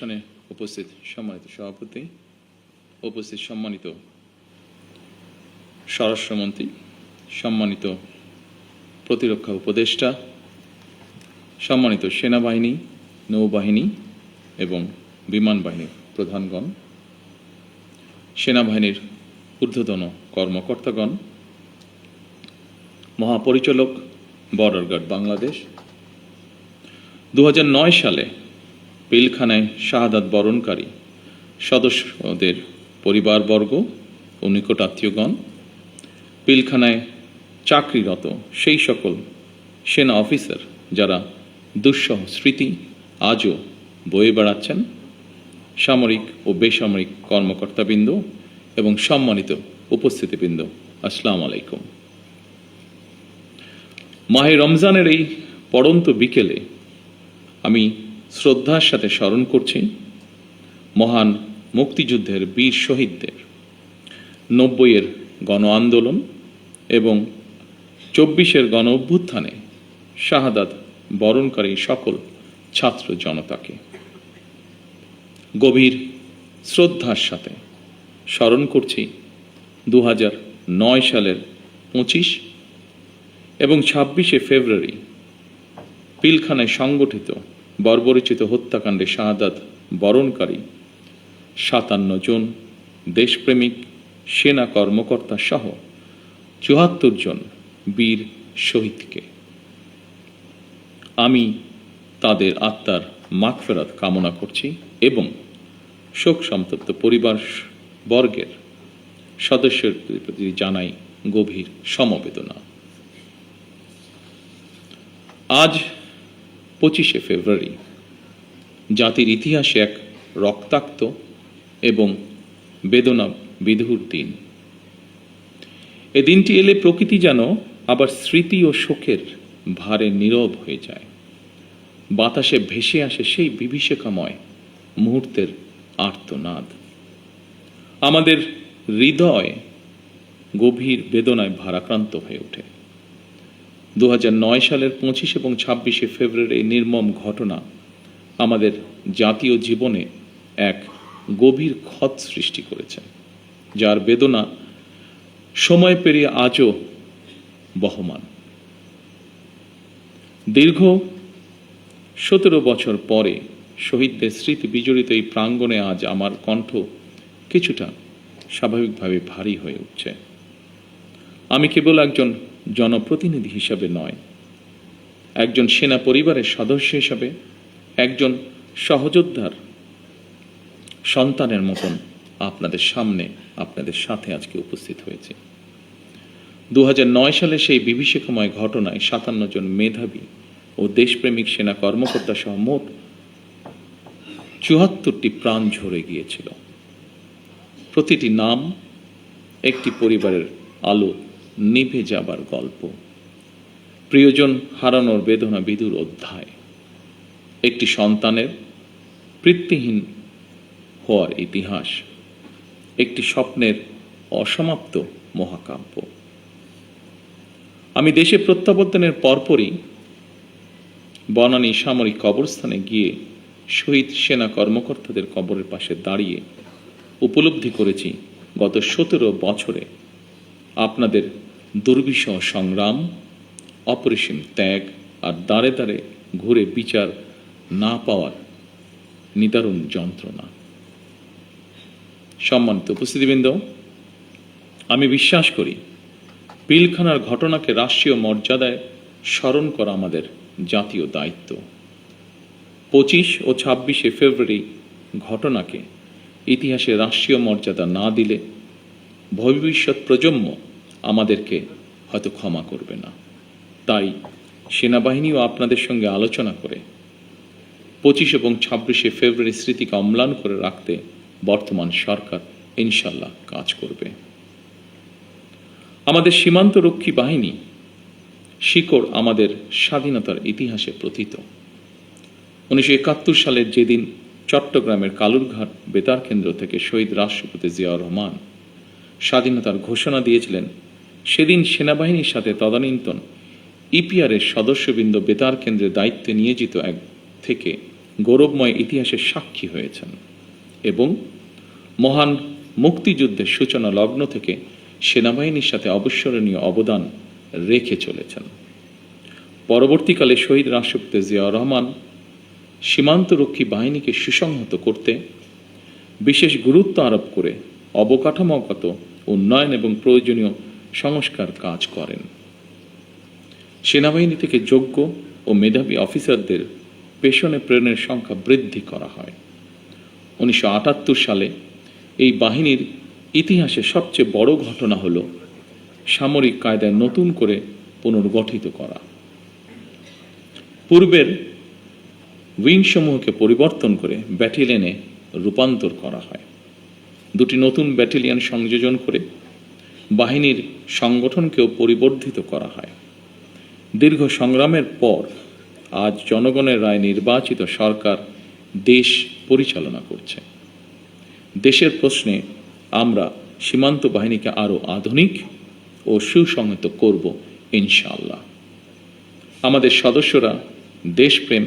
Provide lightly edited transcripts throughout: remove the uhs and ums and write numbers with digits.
অনুষ্ঠানে উপস্থিত সম্মানিত সভাপতি, উপস্থিত সম্মানিত স্বরাষ্ট্রমন্ত্রী, সম্মানিত প্রতিরক্ষা উপদেষ্টা, সম্মানিত সেনাবাহিনী, নৌবাহিনী এবং বিমান বাহিনীর প্রধানগণ, সেনাবাহিনীর ঊর্ধ্বতন কর্মকর্তাগণ, মহাপরিচালক বর্ডার গার্ড বাংলাদেশ, 2009 সালে পিলখানায় শাহাদাত বরণকারী সদস্যদের পরিবারবর্গ ও নিকটাত্মীয়গণ, পিলখানায় চাকরিরত সেই সকল সেনা অফিসার যারা দুঃসহ স্মৃতি আজও বয়ে বেড়াচ্ছেন, সামরিক ও বেসামরিক কর্মকর্তাবৃন্দ এবং সম্মানিত উপস্থিতিবৃন্দ, আসসালামু আলাইকুম। মাহে রমজানের এই পড়ন্ত বিকেলে আমি শ্রদ্ধার সাথে স্মরণ করছি মহান মুক্তিযুদ্ধের বীর শহীদদের, 90-এর গণ আন্দোলন এবং 24-এর গণ অভ্যুত্থানে শাহাদাত বরণকারী সকল ছাত্র জনতাকে গভীর শ্রদ্ধার সাথে স্মরণ করছি 2009 সালের 25 এবং 26শে ফেব্রুয়ারি পিলখানায় সংগঠিত বর্বরোচিত হত্যাকাণ্ডে শাহাদাত বরণকারী 57 জন দেশপ্রেমিক সেনা কর্মকর্তা সহ 74 জন বীর শহীদকে। আমি তাদের আত্মার মাগফিরাত কামনা করছি এবং শোক সন্তপ্ত পরিবার বর্গের সদস্যদের প্রতি জানাই গভীর সমবেদনা। আজ 25শে ফেব্রুয়ারি জাতির ইতিহাসে এক রক্তাক্ত এবং বেদনা বিধুর দিন। এ দিনটি এলে প্রকৃতি যেন আবার স্মৃতি ও শোকের ভারে নীরব হয়ে যায়। বাতাসে ভেসে আসে সেই বিভীষিকাময় মুহূর্তের আর্তনাদ। আমাদের হৃদয় গভীর বেদনায় ভারাক্রান্ত হয়ে ওঠে। 2009 সালের 25 এবং 26শে ফেব্রুয়ারি এই নির্মম ঘটনা আমাদের জাতীয় জীবনে এক গভীর ক্ষত সৃষ্টি করেছে, যার বেদনা সময় পেরিয়ে আজও বহমান। দীর্ঘ 17 বছর পরে শহীদদের স্মৃতি বিজড়িত এই প্রাঙ্গণে আজ আমার কণ্ঠ কিছুটা স্বাভাবিকভাবে ভারী হয়ে উঠছে। আমি কেবল একজন জনপ্রতিনিধি হিসাবে নয়, একজন সেনা পরিবারের সদস্য হিসাবে, একজন সহযোদ্ধার সন্তানের মতন আপনাদের সামনে, আপনাদের সাথে আজকে উপস্থিত হয়েছে। 2009 সালে সেই বিভীষিকাময় ঘটনায় 57 জন মেধাবী ও দেশপ্রেমিক সেনা কর্মকর্তা সহ মোট 74টি প্রাণ ঝরে গিয়েছিল। প্রতিটি নাম একটি পরিবারের আলো নিভে যাবার গল্প, প্রিয়জন হারানোর বেদনা বিধুর অধ্যায়, একটি সন্তানের পিতৃহীন হওয়ার ইতিহাস, একটি স্বপ্নের অসমাপ্ত মহাকাব্য। আমি দেশে প্রত্যাবর্তনের পরপরই বনানী সামরিক কবরস্থানে গিয়ে শহীদ সেনা কর্মকর্তাদের কবরের পাশে দাঁড়িয়ে উপলব্ধি করেছি গত 17 বছরে আপনাদের দুর্বিষহ সংগ্রাম, অপরিসীম ত্যাগ আর দাঁড়ে দাঁড়ে ঘুরে বিচার না পাওয়ার নিদারুণ যন্ত্রণা। সম্মানিত উপস্থিতিবৃন্দ, আমি বিশ্বাস করি পিলখানার ঘটনাকে রাষ্ট্রীয় মর্যাদায় স্মরণ করা আমাদের জাতীয় দায়িত্ব। 25 ও 26শে ফেব্রুয়ারি ঘটনাকে ইতিহাসে রাষ্ট্রীয় মর্যাদা না দিলে ভবিষ্যৎ প্রজন্ম আমাদেরকে হয়তো ক্ষমা করবে না। তাই সেনাবাহিনীও আপনাদের সঙ্গে আলোচনা করে 25 এবং 26শে ফেব্রুয়ারি স্মৃতিকে অম্লান করে রাখতে বর্তমান সরকার ইনশাল্লাহ কাজ করবে। আমাদের সীমান্ত রক্ষী বাহিনী শিকড় আমাদের স্বাধীনতার ইতিহাসে প্রথিত। 1971 সালের যেদিন চট্টগ্রামের কালুরঘাট বেতার কেন্দ্র থেকে শহীদ রাষ্ট্রপতি জিয়াউর রহমান স্বাধীনতার ঘোষণা দিয়েছিলেন, সেদিন সেনাবাহিনীর সাথে তদানীন্তন ইপিআর এর সদস্যবৃন্দ বেতার কেন্দ্রের দায়িত্বে নিয়োজিত এক থেকে গৌরবময় ইতিহাসের সাক্ষী হয়েছেন এবং মহান মুক্তিযুদ্ধের সূচনা লগ্ন থেকে সেনাবাহিনীর সাথে অবিস্মরণীয় অবদান রেখে চলেছেন। পরবর্তীকালে শহীদ রাষ্ট্রপতি জিয়াউর রহমান সীমান্তরক্ষী বাহিনীকে সুসংহত করতে বিশেষ গুরুত্ব আরোপ করে অবকাঠামোগত উন্নয়ন এবং প্রয়োজনীয় সংস্কার কাজ করেন। সেনাবাহিনী থেকে যোগ্য ও মেধাবী অফিসারদের পেশনে প্রেরণের সংখ্যা বৃদ্ধি করা হয়। 1978 সালে এই বাহিনীর ইতিহাসে সবচেয়ে বড় ঘটনা হল সামরিক কায়দায় নতুন করে পুনর্গঠিত করা। পূর্বের উইংসমূহকে পরিবর্তন করে ব্যাটালিয়নে রূপান্তর করা হয়। দুটি নতুন ব্যাটালিয়ন সংযোজন করে বাহিনীর সংগঠনকেও পরিবর্ধিত করা হয়। দীর্ঘ সংগ্রামের পর আজ জনগণের রায় নির্বাচিত সরকার দেশ পরিচালনা করছে। দেশের প্রশ্নে আমরা সীমান্ত বাহিনীকে আরও আধুনিক ও সুসংহত করব ইনশাআল্লাহ। আমাদের সদস্যরা দেশপ্রেম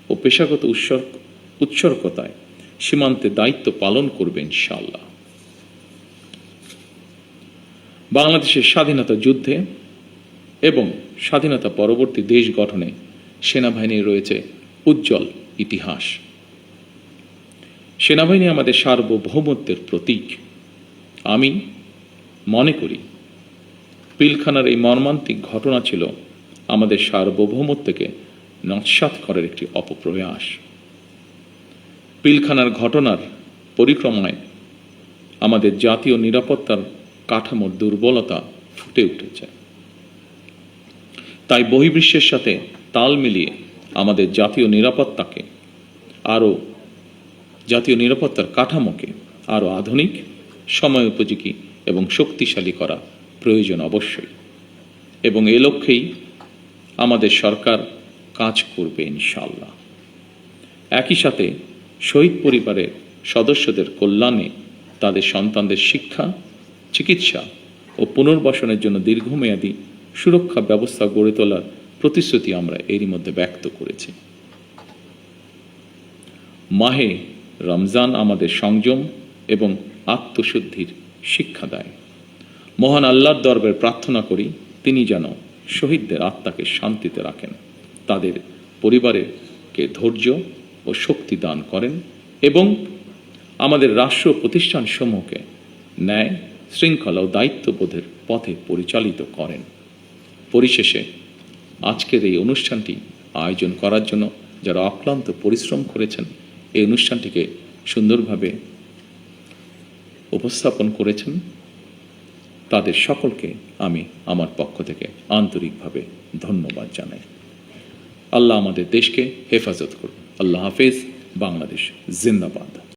ও পেশাগত উৎসর্গতায় সীমান্তে দায়িত্ব পালন করবে ইনশাআল্লাহ। বাংলাদেশের স্বাধীনতা যুদ্ধে এবং স্বাধীনতা পরবর্তী দেশ গঠনে সেনাবাহিনীর রয়েছে উজ্জ্বল ইতিহাস। সেনাবাহিনী আমাদের সার্বভৌমত্বের প্রতীক। আমি মনে করি পিলখানার এই মর্মান্তিক ঘটনা ছিল আমাদের সার্বভৌমত্বকে নস্যাৎ করার একটি অপপ্রয়াস। পিলখানার ঘটনার পরিক্রমায় আমাদের জাতীয় নিরাপত্তার কাঠামোর দুর্বলতা ফুটে উঠেছে। তাই বহির্বিশ্বের সাথে তাল মিলিয়ে আমাদের জাতীয় নিরাপত্তার কাঠামোকে আরও আধুনিক, সময় উপযোগী এবং শক্তিশালী করা প্রয়োজন অবশ্যই, এবং এ লক্ষ্যেই আমাদের সরকার কাজ করবে ইনশাআল্লাহ। একই সাথে শহীদ পরিবারের সদস্যদের কল্যাণে তাদের সন্তানদের শিক্ষা, চিকিৎসা ও পুনর্বাসনের জন্য দীর্ঘমেয়াদী সুরক্ষা ব্যবস্থা গড়ে তোলার প্রতিশ্রুতি আমরা এরই মধ্যে ব্যক্ত করেছি। মাহে রমজান আমাদের সংযম এবং আত্মশুদ্ধির শিক্ষা দেয়। মহান আল্লাহর দরবারে প্রার্থনা করি তিনি যেন শহীদদের আত্মাকে শান্তিতে রাখেন, তাদের পরিবারকে ধৈর্য ও শক্তি দান করেন এবং আমাদের রাষ্ট্র প্রতিষ্ঠানসমূহকে ন্যায়, শৃঙ্খলা ও দায়িত্ববোধের পথে পরিচালিত করেন। পরিশেষে আজকের এই অনুষ্ঠানটি আয়োজন করার জন্য যারা অক্লান্ত পরিশ্রম করেছেন, এই অনুষ্ঠানটিকে সুন্দরভাবে উপস্থাপন করেছেন, তাদের সকলকে আমি আমার পক্ষ থেকে আন্তরিকভাবে ধন্যবাদ জানাই। আল্লাহ আমাদের দেশকে হেফাজত করুন। আল্লাহ হাফেজ। বাংলাদেশ জিন্দাবাদ।